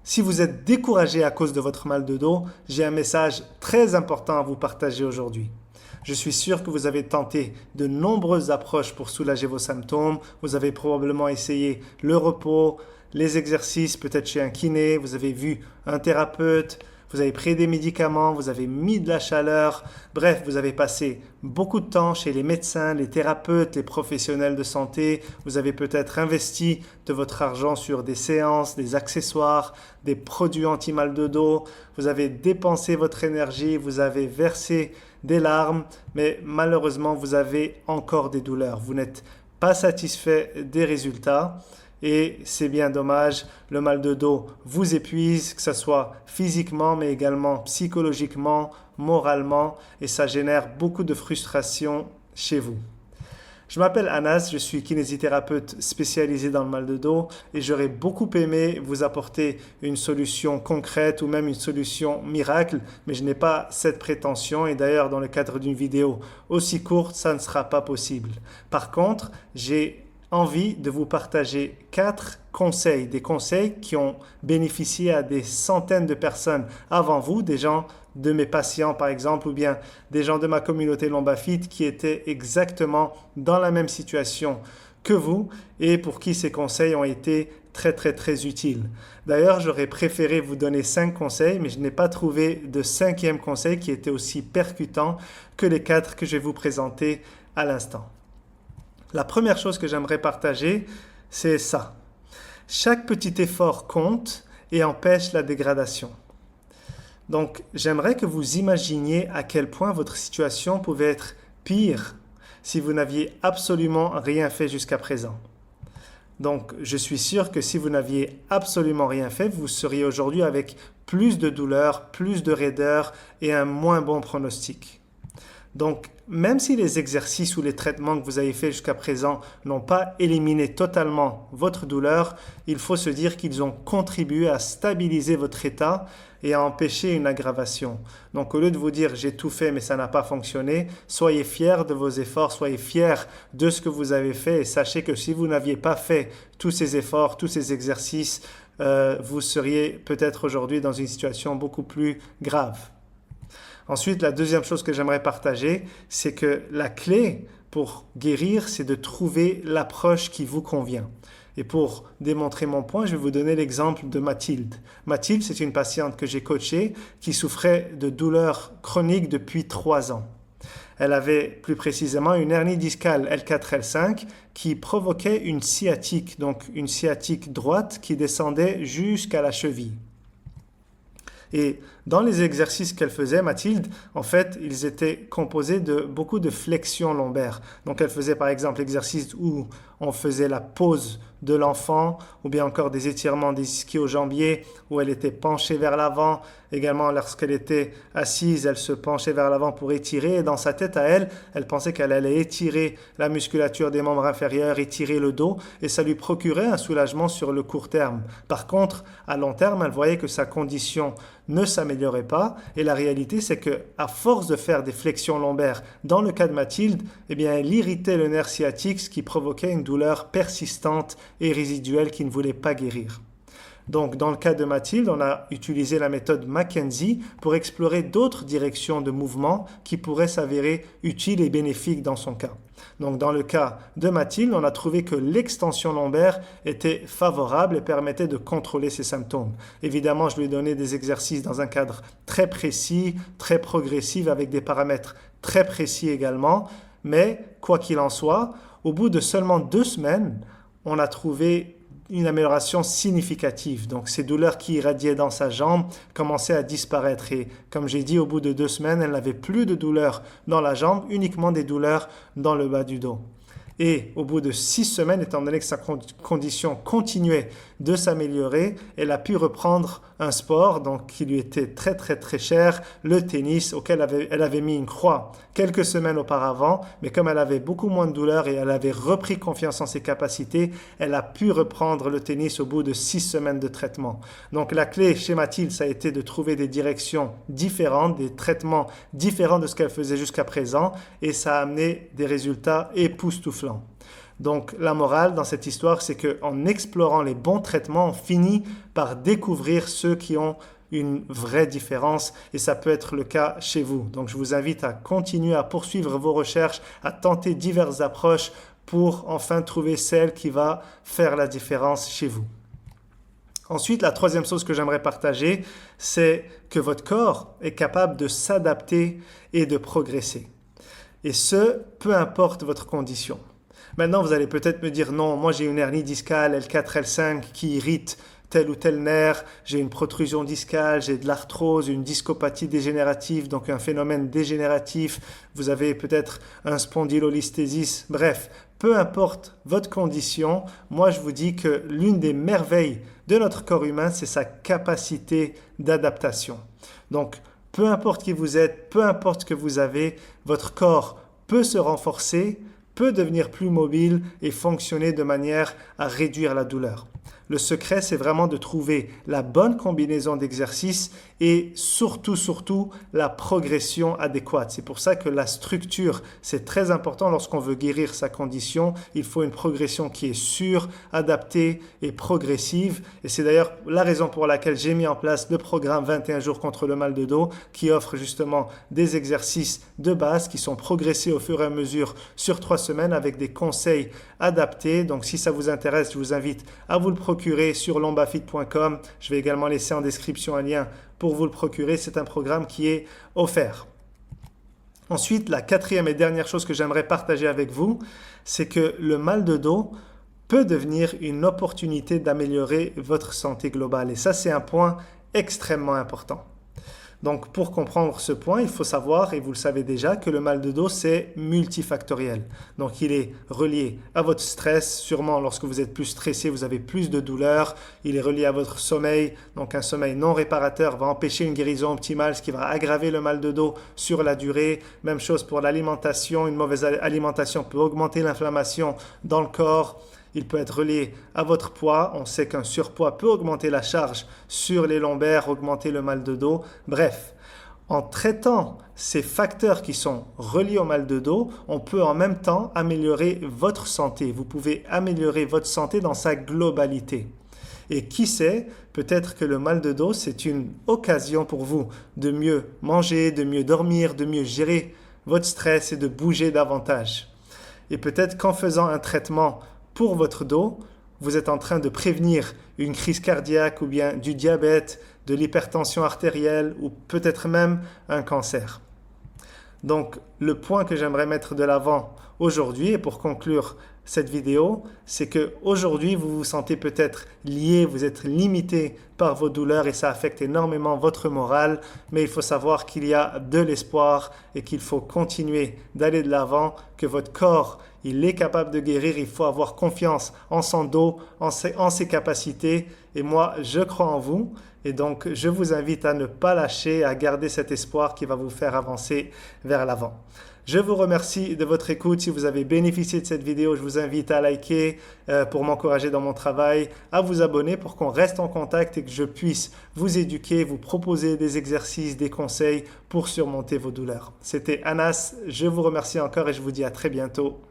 Si vous êtes découragé à cause de votre mal de dos, j'ai un message très important à vous partager aujourd'hui. Je suis sûr que vous avez tenté de nombreuses approches pour soulager vos symptômes. Vous avez probablement essayé le repos, les exercices, peut-être chez un kiné, vous avez vu un thérapeute, vous avez pris des médicaments, vous avez mis de la chaleur. Bref, vous avez passé beaucoup de temps chez les médecins, les thérapeutes, les professionnels de santé. Vous avez peut-être investi de votre argent sur des séances, des accessoires, des produits anti-mal de dos. Vous avez dépensé votre énergie, vous avez versé des larmes, mais malheureusement, vous avez encore des douleurs. Vous n'êtes pas satisfait des résultats. Et c'est bien dommage, le mal de dos vous épuise, que ce soit physiquement, mais également psychologiquement, moralement, et ça génère beaucoup de frustration chez vous. Je m'appelle Anas, je suis kinésithérapeute spécialisé dans le mal de dos et j'aurais beaucoup aimé vous apporter une solution concrète ou même une solution miracle, mais je n'ai pas cette prétention et d'ailleurs dans le cadre d'une vidéo aussi courte, ça ne sera pas possible. Par contre, j'ai envie de vous partager 4 conseils, des conseils qui ont bénéficié à des centaines de personnes avant vous, des gens de mes patients par exemple, ou bien des gens de ma communauté Lombafit qui étaient exactement dans la même situation que vous et pour qui ces conseils ont été très utiles. D'ailleurs, j'aurais préféré vous donner 5 conseils, mais je n'ai pas trouvé de 5e conseil qui était aussi percutant que les 4 que je vais vous présenter à l'instant. La première chose que j'aimerais partager, c'est ça. Chaque petit effort compte et empêche la dégradation. Donc, j'aimerais que vous imaginiez à quel point votre situation pouvait être pire si vous n'aviez absolument rien fait jusqu'à présent. Donc, je suis sûr que si vous n'aviez absolument rien fait, vous seriez aujourd'hui avec plus de douleur, plus de raideur et un moins bon pronostic. Donc, même si les exercices ou les traitements que vous avez faits jusqu'à présent n'ont pas éliminé totalement votre douleur, il faut se dire qu'ils ont contribué à stabiliser votre état et à empêcher une aggravation. Donc, au lieu de vous dire « j'ai tout fait mais ça n'a pas fonctionné », soyez fiers de vos efforts, soyez fiers de ce que vous avez fait et sachez que si vous n'aviez pas fait tous ces efforts, tous ces exercices, vous seriez peut-être aujourd'hui dans une situation beaucoup plus grave. Ensuite, la deuxième chose que j'aimerais partager, c'est que la clé pour guérir, c'est de trouver l'approche qui vous convient. Et pour démontrer mon point, je vais vous donner l'exemple de Mathilde. Mathilde, c'est une patiente que j'ai coachée qui souffrait de douleurs chroniques depuis 3 ans. Elle avait plus précisément une hernie discale L4-L5 qui provoquait une sciatique, donc une sciatique droite qui descendait jusqu'à la cheville. Et dans les exercices qu'elle faisait, Mathilde, en fait, ils étaient composés de beaucoup de flexions lombaires. Donc, elle faisait par exemple l'exercice où on faisait la pose de l'enfant, ou bien encore des étirements des ischio-jambiers, où elle était penchée vers l'avant. Également, lorsqu'elle était assise, elle se penchait vers l'avant pour étirer. Et dans sa tête à elle, elle pensait qu'elle allait étirer la musculature des membres inférieurs, étirer le dos, et ça lui procurait un soulagement sur le court terme. Par contre, à long terme, elle voyait que sa condition ne s'améliorait pas et la réalité c'est que à force de faire des flexions lombaires dans le cas de Mathilde, eh bien elle irritait le nerf sciatique ce qui provoquait une douleur persistante et résiduelle qui ne voulait pas guérir. Donc, dans le cas de Mathilde, on a utilisé la méthode Mackenzie pour explorer d'autres directions de mouvement qui pourraient s'avérer utiles et bénéfiques dans son cas. Donc, dans le cas de Mathilde, on a trouvé que l'extension lombaire était favorable et permettait de contrôler ses symptômes. Évidemment, je lui ai donné des exercices dans un cadre très précis, très progressif, avec des paramètres très précis également. Mais, quoi qu'il en soit, au bout de seulement 2 semaines, on a trouvé une amélioration significative. Donc, ces douleurs qui irradiaient dans sa jambe commençaient à disparaître. Et comme j'ai dit, au bout de 2 semaines, elle n'avait plus de douleurs dans la jambe, uniquement des douleurs dans le bas du dos. Et au bout de 6 semaines, étant donné que sa condition continuait de s'améliorer, elle a pu reprendre un sport donc, qui lui était très cher, le tennis, auquel elle avait mis une croix quelques semaines auparavant, mais comme elle avait beaucoup moins de douleur et elle avait repris confiance en ses capacités, elle a pu reprendre le tennis au bout de 6 semaines de traitement. Donc la clé chez Mathilde, ça a été de trouver des directions différentes, des traitements différents de ce qu'elle faisait jusqu'à présent, et ça a amené des résultats époustouflants. Donc la morale dans cette histoire, c'est qu'en explorant les bons traitements, on finit par découvrir ceux qui ont une vraie différence et ça peut être le cas chez vous. Donc je vous invite à continuer à poursuivre vos recherches, à tenter diverses approches pour enfin trouver celle qui va faire la différence chez vous. Ensuite, la troisième chose que j'aimerais partager, c'est que votre corps est capable de s'adapter et de progresser. Et ce, peu importe votre condition. Maintenant, vous allez peut-être me dire, non, moi j'ai une hernie discale L4, L5 qui irrite tel ou tel nerf, j'ai une protrusion discale, j'ai de l'arthrose, une discopathie dégénérative, donc un phénomène dégénératif, vous avez peut-être un spondylolisthésis, bref, peu importe votre condition, moi je vous dis que l'une des merveilles de notre corps humain, c'est sa capacité d'adaptation. Donc, peu importe qui vous êtes, peu importe ce que vous avez, votre corps peut se renforcer, peut devenir plus mobile et fonctionner de manière à réduire la douleur. Le secret, c'est vraiment de trouver la bonne combinaison d'exercices et surtout, la progression adéquate. C'est pour ça que la structure, c'est très important lorsqu'on veut guérir sa condition. Il faut une progression qui est sûre, adaptée et progressive. Et c'est d'ailleurs la raison pour laquelle j'ai mis en place le programme 21 jours contre le mal de dos qui offre justement des exercices de base qui sont progressés au fur et à mesure sur 3 semaines avec des conseils adaptés. Donc si ça vous intéresse, je vous invite à vous le procurer sur lombafit.com. Je vais également laisser en description un lien pour vous le procurer. C'est un programme qui est offert. Ensuite, la quatrième et dernière chose que j'aimerais partager avec vous, c'est que le mal de dos peut devenir une opportunité d'améliorer votre santé globale. Et ça, c'est un point extrêmement important. Donc, pour comprendre ce point, il faut savoir, et vous le savez déjà, que le mal de dos, c'est multifactoriel. Donc, il est relié à votre stress. Sûrement, lorsque vous êtes plus stressé, vous avez plus de douleur. Il est relié à votre sommeil. Donc, un sommeil non réparateur va empêcher une guérison optimale, ce qui va aggraver le mal de dos sur la durée. Même chose pour l'alimentation. Une mauvaise alimentation peut augmenter l'inflammation dans le corps. Il peut être relié à votre poids. On sait qu'un surpoids peut augmenter la charge sur les lombaires, augmenter le mal de dos. Bref, en traitant ces facteurs qui sont reliés au mal de dos, on peut en même temps améliorer votre santé. Vous pouvez améliorer votre santé dans sa globalité. Et qui sait, peut-être que le mal de dos, c'est une occasion pour vous de mieux manger, de mieux dormir, de mieux gérer votre stress et de bouger davantage. Et peut-être qu'en faisant un traitement pour votre dos, vous êtes en train de prévenir une crise cardiaque ou bien du diabète, de l'hypertension artérielle ou peut-être même un cancer. Donc, le point que j'aimerais mettre de l'avant aujourd'hui et pour conclure cette vidéo, c'est que aujourd'hui vous vous sentez peut-être lié, vous êtes limité par vos douleurs et ça affecte énormément votre morale, mais il faut savoir qu'il y a de l'espoir et qu'il faut continuer d'aller de l'avant, que votre corps, il est capable de guérir, il faut avoir confiance en son dos, en ses capacités et moi je crois en vous et donc je vous invite à ne pas lâcher, à garder cet espoir qui va vous faire avancer vers l'avant. Je vous remercie de votre écoute. Si vous avez bénéficié de cette vidéo, je vous invite à liker pour m'encourager dans mon travail, à vous abonner pour qu'on reste en contact et que je puisse vous éduquer, vous proposer des exercices, des conseils pour surmonter vos douleurs. C'était Anas, je vous remercie encore et je vous dis à très bientôt.